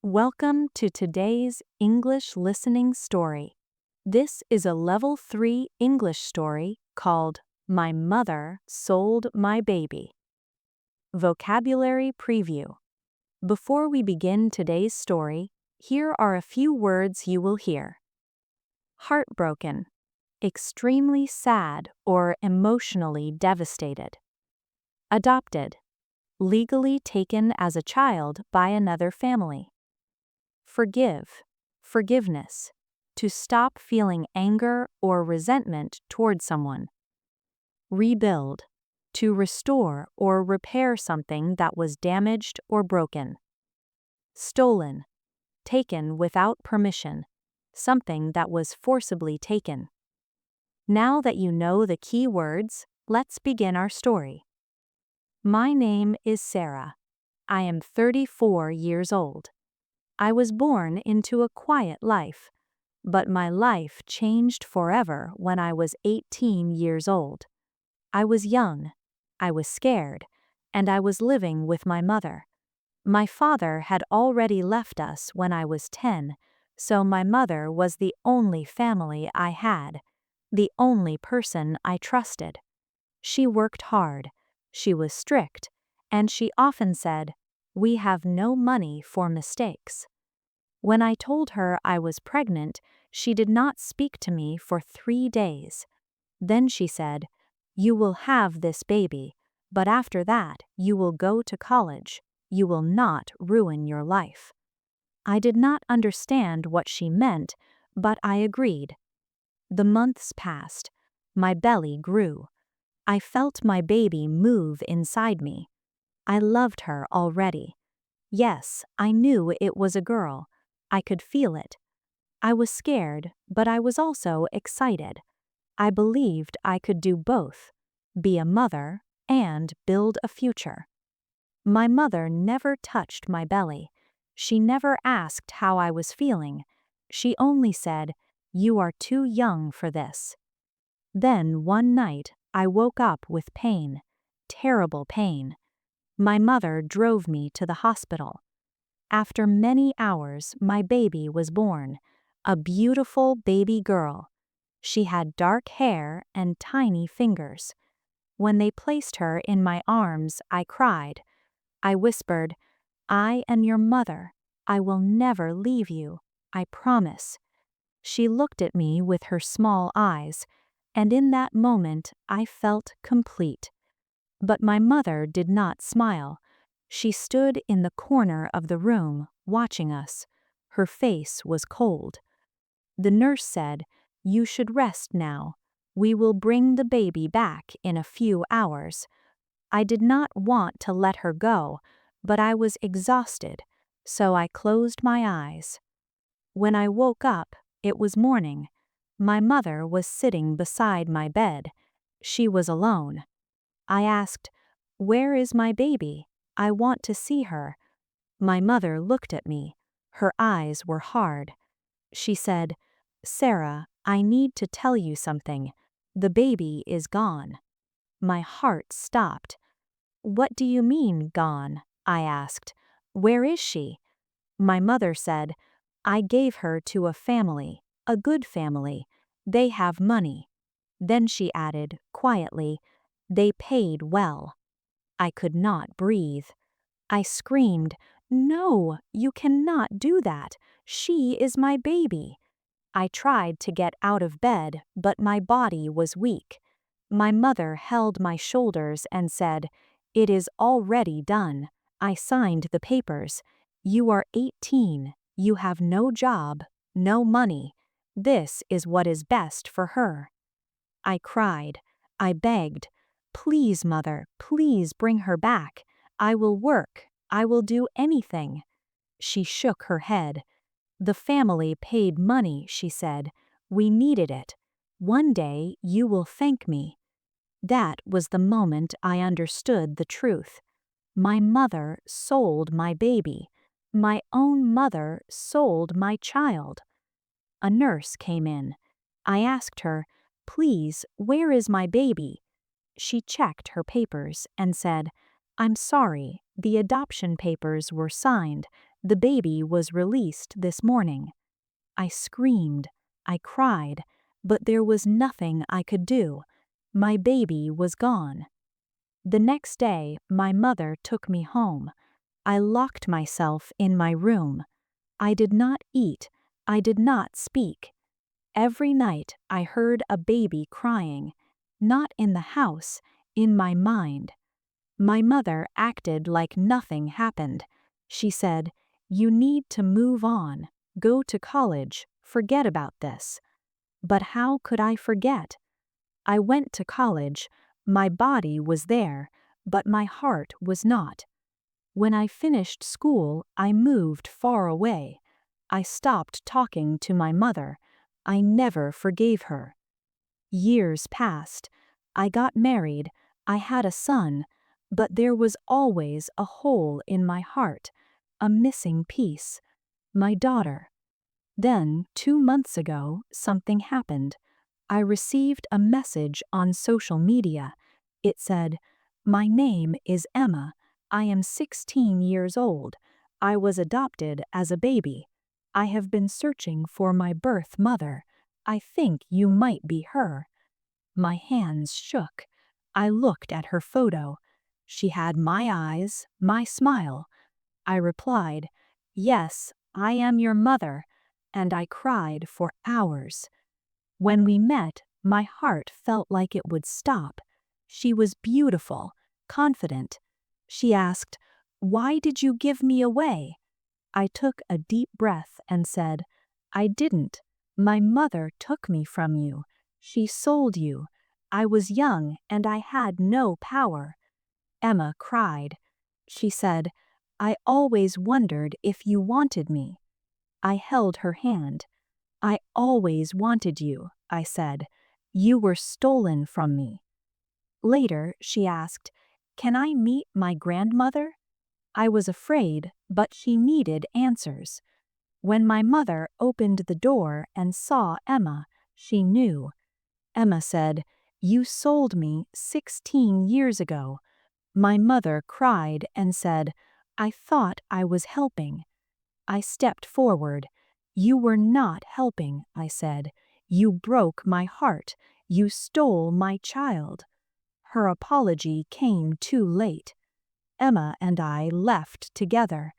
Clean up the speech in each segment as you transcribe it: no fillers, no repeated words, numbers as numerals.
Welcome to today's English listening story. This is a Level 3 English story called My Mother Sold My Baby. Vocabulary Preview. Before we begin today's story, here are a few words you will hear. Heartbroken, extremely sad or emotionally devastated. Adopted, legally taken as a child by another family. Forgive, forgiveness, to stop feeling anger or resentment toward someone. Rebuild, to restore or repair something that was damaged or broken. Stolen, taken without permission, something that was forcibly taken. Now that you know the key words, let's begin our story. My name is Sarah. I am 34 years old. I was born into a quiet life, but my life changed forever when I was 18 years old. I was young, I was scared, and I was living with my mother. My father had already left us when I was 10, so my mother was the only family I had, the only person I trusted. She worked hard, she was strict, and she often said, "We have no money for mistakes." When I told her I was pregnant, she did not speak to me for 3 days. Then she said, "You will have this baby, but after that you will go to college. You will not ruin your life." I did not understand what she meant, but I agreed. The months passed. My belly grew. I felt my baby move inside me. I loved her already. Yes, I knew it was a girl. I could feel it. I was scared, but I was also excited. I believed I could do both, be a mother and build a future. My mother never touched my belly. She never asked how I was feeling. She only said, "You are too young for this." Then one night I woke up with pain, terrible pain. My mother drove me to the hospital. After many hours, my baby was born, a beautiful baby girl. She had dark hair and tiny fingers. When they placed her in my arms, I cried. I whispered, "I am your mother. I will never leave you. I promise." She looked at me with her small eyes, and in that moment I felt complete. But my mother did not smile. She stood in the corner of the room, watching us. Her face was cold. The nurse said, "You should rest now. We will bring the baby back in a few hours." I did not want to let her go, but I was exhausted, so I closed my eyes. When I woke up, it was morning. My mother was sitting beside my bed. She was alone. I asked, "Where is my baby? I want to see her." My mother looked at me. Her eyes were hard. She said, "Sarah, I need to tell you something. The baby is gone." My heart stopped. "What do you mean, gone?" I asked. "Where is she?" My mother said, "I gave her to a family, a good family. They have money." Then she added, quietly, "They paid well." I could not breathe. I screamed, "No, you cannot do that. She is my baby." I tried to get out of bed, but my body was weak. My mother held my shoulders and said, "It is already done. I signed the papers. You are 18. You have no job, no money. This is what is best for her." I cried. I begged, "Please, mother, please bring her back. I will work. I will do anything." She shook her head. "The family paid money," she said. "We needed it. One day you will thank me." That was the moment I understood the truth. My mother sold my baby. My own mother sold my child. A nurse came in. I asked her, "Please, where is my baby?" She checked her papers and said, "I'm sorry, the adoption papers were signed. The baby was released this morning. I screamed, I cried, but there was nothing I could do. My baby was gone. The next day, my mother took me home. I locked myself in my room. I did not eat. I did not speak. Every night I heard a baby crying, not in the house, in my mind. My mother acted like nothing happened. She said, "You need to move on, go to college, forget about this." But how could I forget? I went to college, my body was there, but my heart was not. When I finished school, I moved far away. I stopped talking to my mother. I never forgave her. Years passed. I got married. I had a son, but there was always a hole in my heart, a missing piece. My daughter. Then, 2 months ago, something happened. I received a message on social media. It said, "My name is Emma. I am 16 years old. I was adopted as a baby. I have been searching for my birth mother. I think you might be her." My hands shook. I looked at her photo. She had my eyes, my smile. I replied, "Yes, I am your mother," and I cried for hours. When we met, my heart felt like it would stop. She was beautiful, confident. She asked, "Why did you give me away?" I took a deep breath and said, "I didn't. My mother took me from you. She sold you. I was young and I had no power." Emma cried. She said, "I always wondered if you wanted me." I held her hand. "I always wanted you," I said. "You were stolen from me." Later, she asked, "Can I meet my grandmother?" I was afraid, but she needed answers. When my mother opened the door and saw Emma, she knew. Emma said, "You sold me 16 years ago." My mother cried and said, "I thought I was helping." I stepped forward. "You were not helping," I said. "You broke my heart. You stole my child." Her apology came too late. Emma and I left together.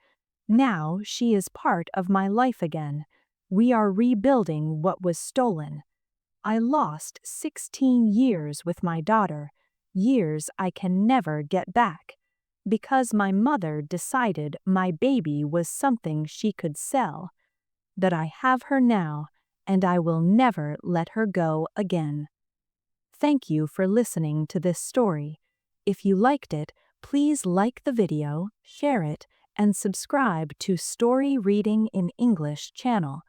Now she is part of my life again. We are rebuilding what was stolen. I lost 16 years with my daughter, years I can never get back, because my mother decided my baby was something she could sell. But I have her now, and I will never let her go again. Thank you for listening to this story. If you liked it, please like the video, share it, and subscribe to Story Reading in English channel.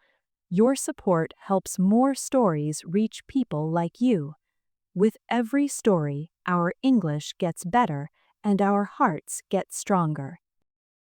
Your support helps more stories reach people like you. With every story, our English gets better and our hearts get stronger.